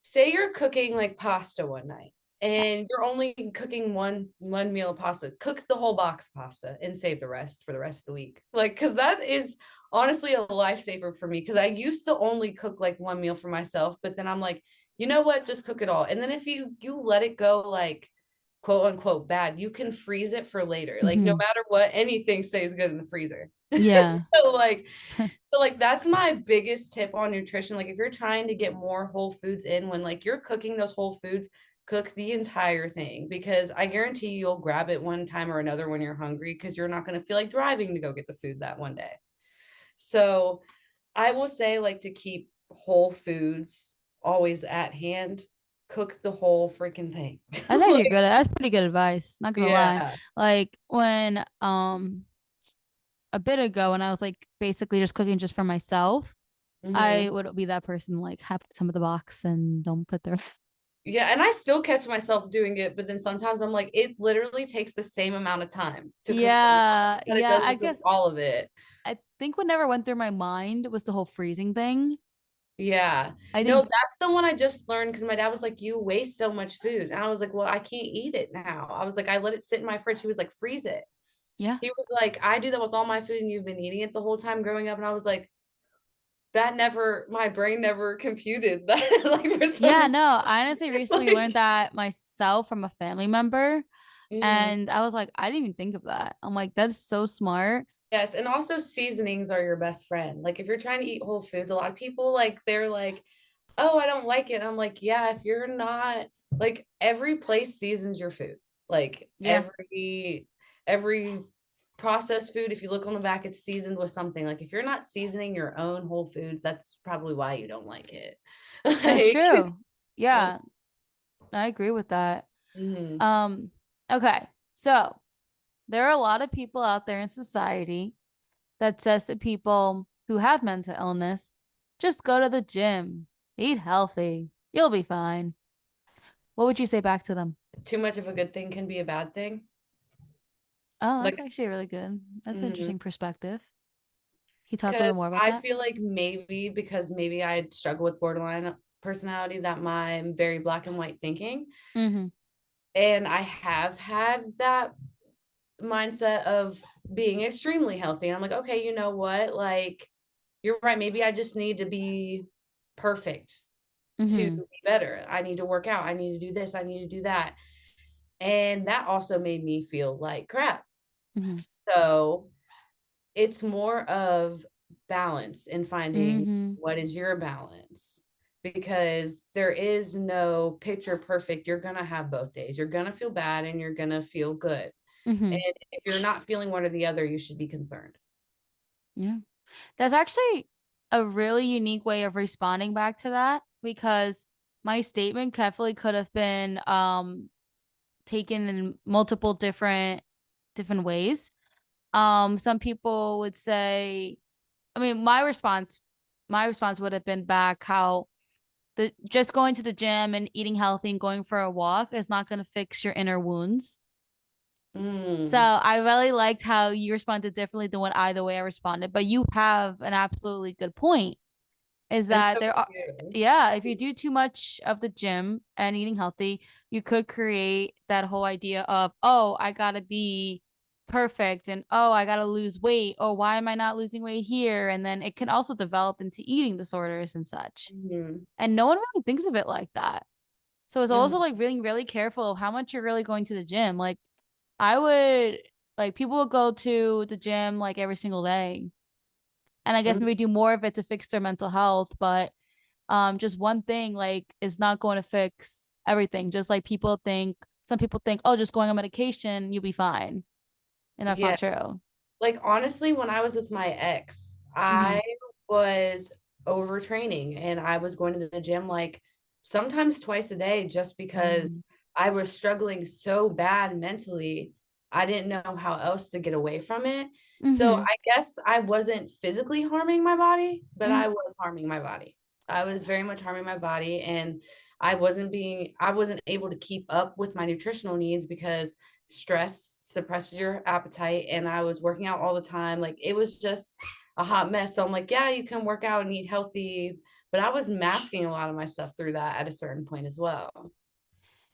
say you're cooking like pasta one night Yeah. and you're only cooking one meal of pasta. Cook the whole box of pasta and save the rest for the rest of the week. Like, because that is honestly a lifesaver for me. Because I used to only cook like one meal for myself, but then I'm like, you know what? Just cook it all. And then if you let it go like quote unquote bad, you can freeze it for later. Like no Hmm. matter what, anything stays good in the freezer. Yeah. So like that's my biggest tip on nutrition. Like if you're trying to get more whole foods in when like you're cooking those whole foods, cook the entire thing because I guarantee you'll grab it one time or another when you're hungry because you're not going to feel like driving to go get the food that one day. So I will say like to keep whole foods always at hand, cook the whole freaking thing. That's actually Like good. That's pretty good advice. Not gonna lie. yeah. Like when a bit ago when I was like basically just cooking just for myself, I Mhm. would be that person like have some of the box and don't put the Yeah, and I still catch myself doing it, but then sometimes I'm like, it literally takes the same amount of time to cook one Yeah, that it yeah. does I to cook guess all of it. I think what never went through my mind was the whole freezing thing. Yeah. I No, think that's the one I just learned because my dad was like, you waste so much food. And I was like, well, I can't eat it now. I was like, I let it sit in my fridge. He was like, freeze it. yeah. He was like, I do that with all my food and you've been eating it the whole time growing up. And I was like, that never, my brain never computed that. Like for some Yeah, reason, no, I honestly recently like, learned that myself from a family member. mm. And I was like, I didn't even think of that. I'm like, that's so smart. Yes, and also seasonings are your best friend. Like if you're trying to eat whole foods, a lot of people like they're like, "Oh, I don't like it." I'm like, "Yeah, if you're not like every place seasons your food. Like Yeah, every processed food, if you look on the back, it's seasoned with something. Like if you're not seasoning your own whole foods, that's probably why you don't like it." that's Like, true. yep. Yeah, I agree with that. Mhm. Um, okay. So there are a lot of people out there in society that says to people who have mental illness, just go to the gym, eat healthy, you'll be fine. What would you say back to them? Too much of a good thing can be a bad thing. Oh, that's Like, actually really good. That's an mhm. interesting perspective. Can you talk a little Because bit more about I that? feel like maybe because maybe I struggle with borderline personality that my very black and white thinking. Mm-hmm. And I have had that mindset of being extremely healthy. And I'm like, okay, you know what? Like, you're right. Maybe I just need to be perfect to Mm-hmm. be better. I need to work out. I need to do this. I need to do that. And that also made me feel like crap. Mm-hmm. So it's more of balance and finding Mm-hmm. what is your balance because there is no picture perfect. You're going to have both days. You're going to feel bad and you're going to feel good. Mm-hmm. And if you're not feeling one or the other, you should be concerned. Yeah. That's actually a really unique way of responding back to that because my statement definitely could have been taken in multiple different ways. Some people would say, I mean, my response would have been back how the just going to the gym and eating healthy and going for a walk is not going to fix your inner wounds. So Mm. I really liked how you responded differently than what either way I responded, but you have an absolutely good point is And that so there are, do yeah, if you do too much of the gym and eating healthy, you could create that whole idea of, oh, I gotta be perfect and oh, I gotta lose weight. Oh, why am I not losing weight here? And then it can also develop into eating disorders and such. you. And no one really thinks of it like that. So it's Mm-hmm. also like being really careful of how much you're really going to the gym. Like I would like people would go to the gym like every single day. And I guess maybe do more of it to fix their mental health, but just one thing like is not going to fix everything. Just like some people think, oh, just going on medication, you'll be fine. And that's Yeah. not true. Like honestly, when I was with my ex, Mm-hmm. I was overtraining and I was going to the gym like sometimes twice a day just because Mm-hmm. I was struggling so bad mentally. I didn't know how else to get away from it. So Mm-hmm. I guess I wasn't physically harming my body, but Mm-hmm. I was harming my body. I was very much harming my body, and I wasn't able to keep up with my nutritional needs because stress suppresses your appetite, and I was working out all the time. Like it was just a hot mess. So I'm like, yeah, you can work out and eat healthy, but I was masking a lot of my stuff through that at a certain point as well.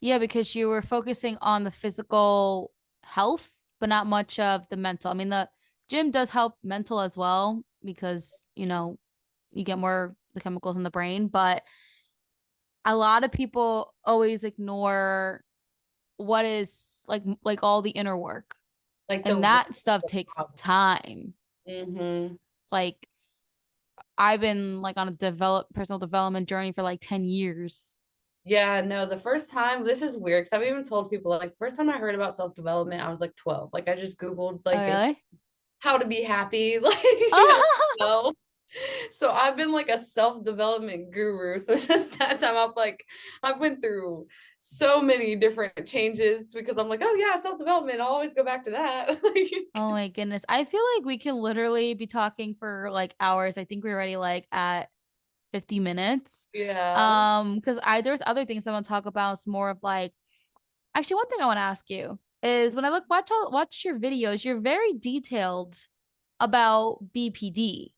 Yeah, because you were focusing on the physical health, but not much of the mental. I mean, the gym does help mental as well because, you get more the chemicals in the brain, but a lot of people always ignore what is like all the inner work. Like the And root that stuff of the takes problem. time. Mm-hmm. Like I've been like on a personal development journey for like 10 years. Yeah, no, the first time, this is weird because I've even told people like the first time I heard about self-development, I was like 12. Like I just Googled Oh, like basic really? how to be happy. Like, no. So I've been like a self-development guru. So since that time, I've been through so many different changes because I'm like, oh yeah, self-development. I'll always go back to that. Like, Oh my goodness. I feel like we can literally be talking for like hours. I think we're already like at 50 minutes. yeah. Because there's other things I want to talk about. It's more of like actually one thing I want to ask you is when I watch your videos, you're very detailed about BPD.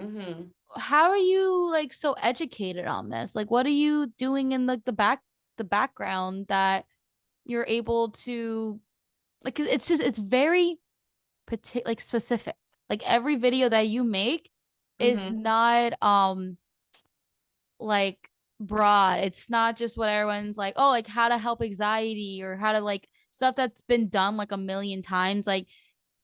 Hmm. How are you like so educated on this? Like what are you doing in like the background that you're able to like 'cause it's very like specific. Like every video that you make is Hmm. not like broad. It's not just what everyone's like, oh, like how to help anxiety or how to like stuff that's been done like a million times. Like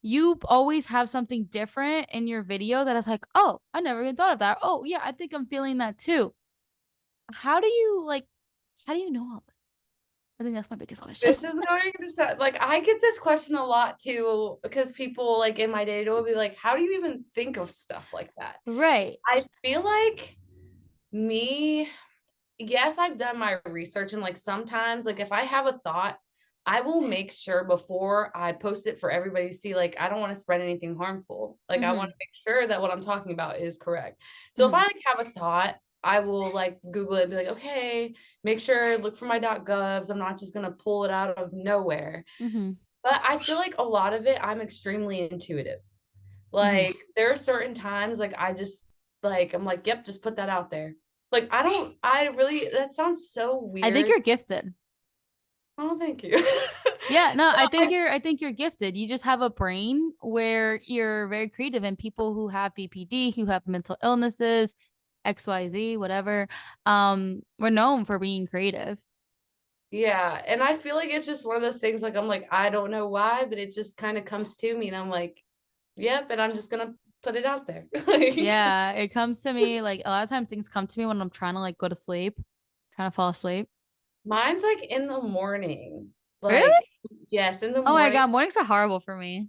you always have something different in your video that is like, oh, I never even thought of that. Oh, yeah, I think I'm feeling that too. How do you like how do you know all this? I think that's my biggest question. This is going to sound like I get this question a lot too because people like in my day will be like, how do you even think of stuff like that? Right. I feel like me, yes, I've done my research and like sometimes like if I have a thought, I will make sure before I post it for everybody to see, like I don't want to spread anything harmful. Like I want Mm-hmm. to make sure that what I'm talking about is correct. So if Mm-hmm. I like have a thought, I will like Google it and be like, okay, make sure look for my .govs. I'm not just gonna pull it out of nowhere. Mm-hmm. But I feel like a lot of it I'm extremely intuitive. Mm-hmm. Like there are certain times like I just like I'm like, yep, just put that out there. Like I really that sounds so I think weird. you're gifted. Oh, thank you. Yeah, no, No, I think you're gifted. You just have a brain where you're very creative and people who have BPD, who have mental illnesses, XYZ, whatever, we're known for being creative. yeah, and I feel like it's just one of those things like I'm like I don't know why, but it just kind of comes to me and I'm like, yep, and I'm just gonna put it out there. Like Yeah, it comes to me like a lot of times things come to me when I'm trying to like go to sleep, trying to fall asleep. mine's like in the morning. Really? Like yes, in the Oh my morning. God, mornings are horrible for me.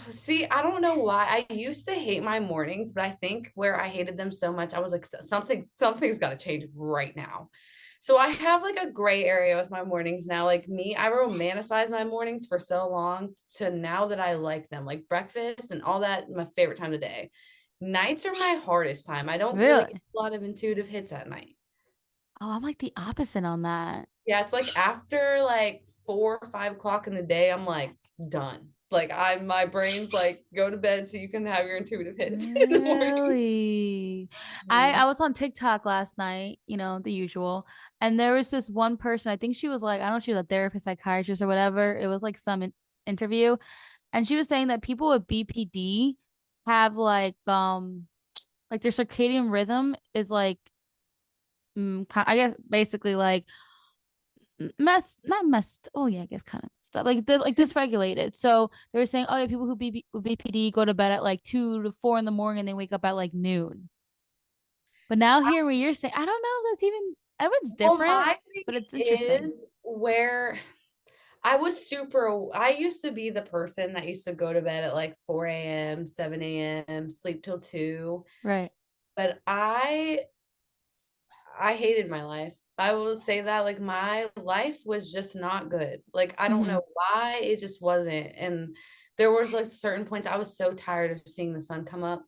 See, I don't know why. I used to hate my mornings, but I think where I hated them so much, I was like, something's got to change right now. So I have like a gray area with my mornings now. Like me, I romanticize my mornings for so long to now that I like them. Like breakfast and all that, my favorite time of the day. Nights are my hardest time. I don't really get Really? a lot of intuitive hits at night. Oh, I'm like the opposite on that. Yeah, it's like after like 4 or 5 o'clock in the day, I'm like done. Like my brain's like go to bed so you can have your intuitive hits in the morning. Really? I Mhm. was on TikTok last night, the usual. And there was this one person, I think she was like, I don't know if she was a therapist, psychiatrist or whatever. It was like some interview. And she was saying that people with BPD have like their circadian rhythm is like I guess basically like not messed. Oh yeah, I guess kind of messed up. Like like dysregulated. So they were saying, oh yeah, people who with BPD go to bed at like 2 to 4 in the morning and they wake up at like noon. But now hearing what you're saying, I don't know if that's even. Everyone's Well, different, my but thing it's interesting. is where I used to be the person that used to go to bed at like 4 a.m., 7 a.m., sleep till 2. Right. But I hated my life. I will say that like my life was just not good. Like I don't Mm-hmm. know why it just wasn't. And there was like certain points I was so tired of seeing the sun come up.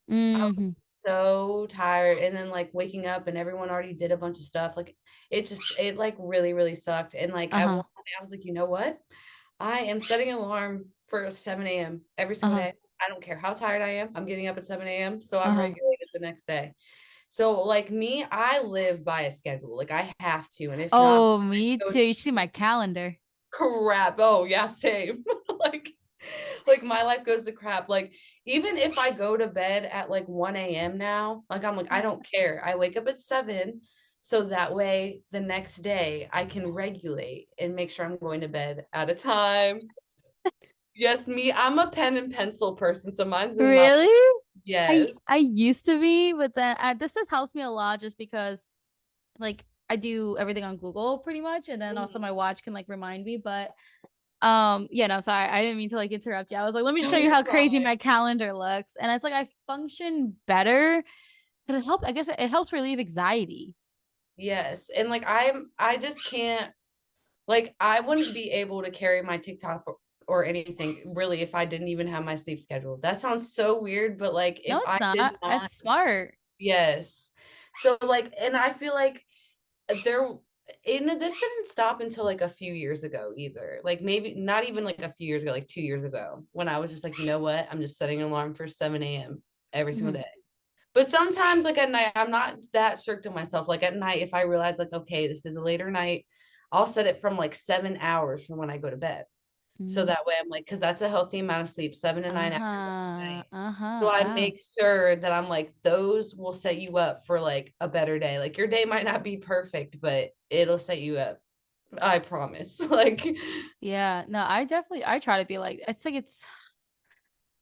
I Mm-hmm. was so tired. And then like waking up and everyone already did a bunch of stuff. Like it like really, really sucked. And like at one Uh-huh. point I was like, you know what? I am setting an alarm for 7 a.m. every single Uh-huh. day. I don't care how tired I am. I'm getting up at 7 a.m. So I'm Uh-huh. regulated the next day. So like me, I live by a schedule. Like I have to. And if not, Oh, me it too. You goes should see my calendar. crap. Oh yeah, same. like like my life goes to crap. Like even if I go to bed at like 1 a.m. now, like I'm like, I don't care. I wake up at 7. So that way the next day I can regulate and make sure I'm going to bed at a time. Yes, me. I'm a pen and pencil person. So mine's in my Really? I yes. I used to be, but then this has helped me a lot just because like I do everything on Google pretty much, and then also Mhm. my watch can like remind me. But yeah, no, sorry, I didn't mean to like interrupt you. I was like, let me No, show you you're how crazy fine. my calendar looks, and it's like I function better because it help. I guess it helps relieve anxiety. Yes. And like I just can't like I wouldn't be able to carry my TikTok or anything really if I didn't even have my sleep schedule. That sounds so weird, but like No, if it's I did not. not, It's smart. yes. So like and I feel like there and this didn't stop until like a few years ago either. Like maybe not even like a few years ago, like 2 years ago, when I was just like, you know what? I'm just setting an alarm for 7 a.m. every single Mhm. day. But sometimes, like at night, I'm not that strict on myself. Like at night, if I realize, like, okay, this is a later night, I'll set it from like 7 hours from when I go to bed. So Mm. that way I'm like, because that's a healthy amount of sleep, 7 to 9 hours a Uh-huh. night. So Uh-huh. I Oh. make sure that I'm like, those will set you up for like a better day. Like your day might not be perfect, but it'll set you up. I promise. Like, Yeah. No, I try to be like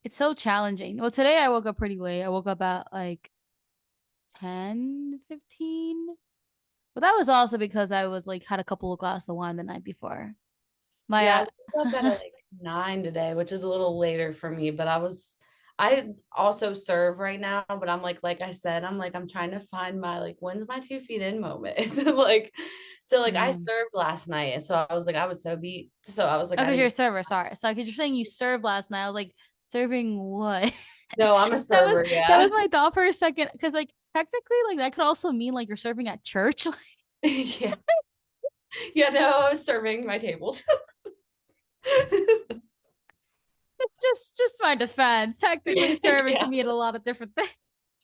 it's so challenging. Well, today I woke up pretty late. I woke up at like 10:15. But that was also because I was like had a couple of glasses of wine the night before. yeah, I My woke up at like 9 today, which is a little later for me, but I also serve right now, but I'm like I said, I'm like, I'm trying to find my like, when's my 2 feet in moment? Like, so like I mm. served last night. And so I was like, I was so beat. So I was like, Oh, I because you're a didn't, server, sorry. So because you're saying you served last night. I was like, serving what? no, I'm a That was server. that Yeah. was my thought for a second. Because like technically, like that could also mean like you're serving at church. Yeah. Yeah. No, I was serving my tables. Just my defense. Technically, serving Yeah. can mean a lot of different things.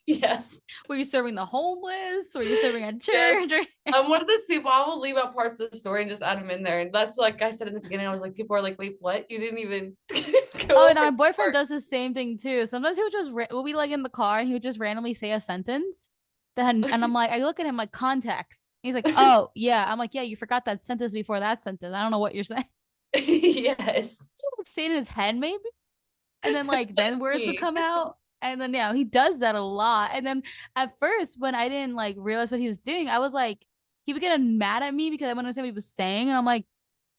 Yes. Were you serving the homeless? Were you serving at Yes. church? I'm one of those people. I will leave out parts of the story and just add them in there. And that's like I said in the beginning. I was like, people are like, "Wait, what? You didn't even Oh, go and over my the boyfriend part." does the same thing too. Sometimes he would just we'll be like in the car and he would just randomly say a sentence. Then and I'm like, I look at him like context. He's like, oh yeah. I'm like, yeah, you forgot that sentence before that sentence. I don't know what you're saying. Yes, He would say it in his head maybe, and then like then that's words would me. come out. And then yeah, he does that a lot. And then at first, when I didn't like realize what he was doing, I was like, he would get mad at me because I wouldn't understand what he was saying, and I'm like,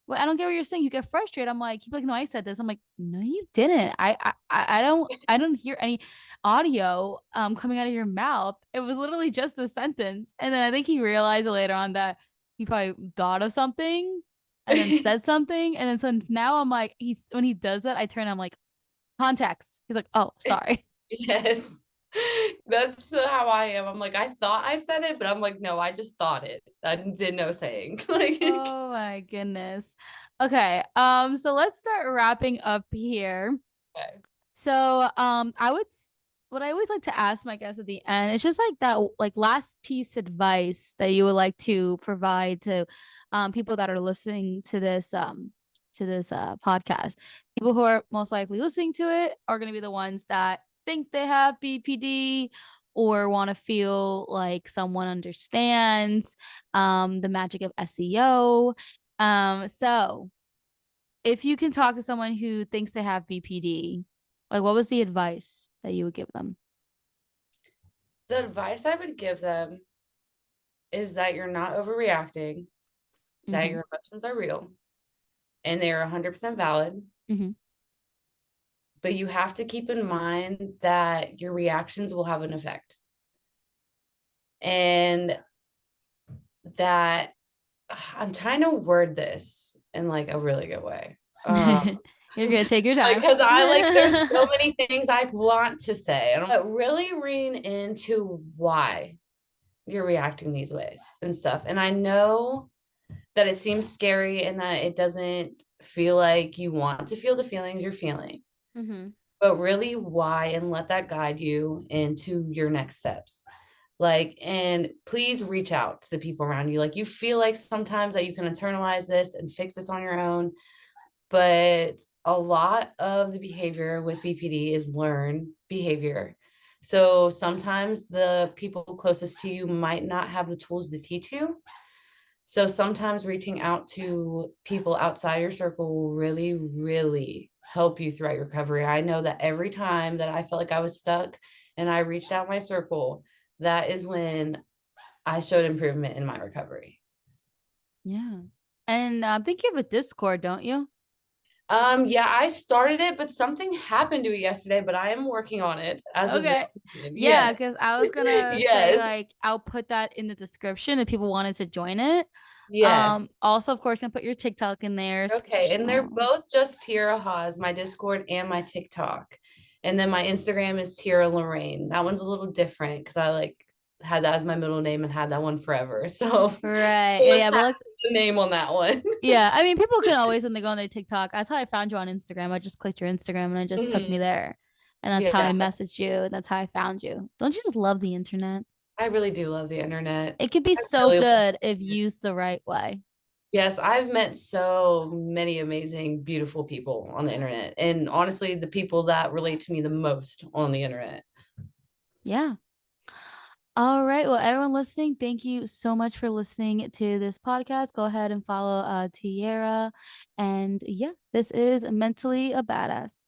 well, I don't get what you're saying. You get frustrated. I'm like, he'd be like, no, I said this. I'm like, no, you didn't. I don't hear any audio coming out of your mouth. It was literally just a sentence. And then I think he realized later on that he probably thought of something and then said something. And then so now I'm like, he's when he does that, I turn, I'm like, context. He's like, oh, sorry. Yes, that's how I am. I'm like, I thought I said it, but I'm like, no, I just thought it. I did no saying. Like, Oh my goodness. Okay. So let's start wrapping up here. okay. So, what I always like to ask my guests at the end, it's just like that, like last piece advice that you would like to provide to, people that are listening to this podcast. People who are most likely listening to it are going to be the ones that think they have BPD or want to feel like someone understands, the magic of SEO. So if you can talk to someone who thinks they have BPD, like what was the advice that you would give them? The advice I would give them is that you're not overreacting, that Mhm. your emotions are real and they're 100% valid. Mhm. But you have to keep in mind that your reactions will have an effect. And that I'm trying to word this in like a really good way. You're gonna take your time. Because I like there's so many things I want to say. But really lean into why you're reacting these ways and stuff. And I know that it seems scary and that it doesn't feel like you want to feel the feelings you're feeling, Mhm. but really why, and let that guide you into your next steps. Like, and please reach out to the people around you. Like, you feel like sometimes that you can internalize this and fix this on your own, but a lot of the behavior with BPD is learned behavior. So sometimes the people closest to you might not have the tools to teach you. So sometimes reaching out to people outside your circle will really, really help you throughout your recovery. I know that every time that I felt like I was stuck and I reached out my circle, that is when I showed improvement in my recovery. Yeah. And I think you have a Discord, don't you? Yeah, I started it, but something happened to it yesterday, but I am working on it as of Okay. this weekend. Yeah, Yes. because I was gonna say Yes. like I'll put that in the description if people wanted to join it. Yes. Also, of course, gonna put your TikTok in there. Okay, and they're both just Tierra Haas, my Discord and my TikTok. And then my Instagram is Tierra Lorraine. That one's a little different because I like had that as my middle name and had that one forever. So Right. who Yeah, but like attached the name on that one? yeah, I mean people can always when they go on their TikTok. That's how I found you on Instagram. I just clicked your Instagram and it just took me Mhm. there. And that's how I Yeah, messaged you. And that's how I found you. Don't you just love the internet? I really do love the internet. It could be I so really love good if it. used the right way. Yes, I've met so many amazing, beautiful people on the internet. And honestly, the people that relate to me the most on the internet. Yeah. All right. Well, everyone listening, thank you so much for listening to this podcast. Go ahead and follow Tierra. And yeah, this is Mentally a Badass.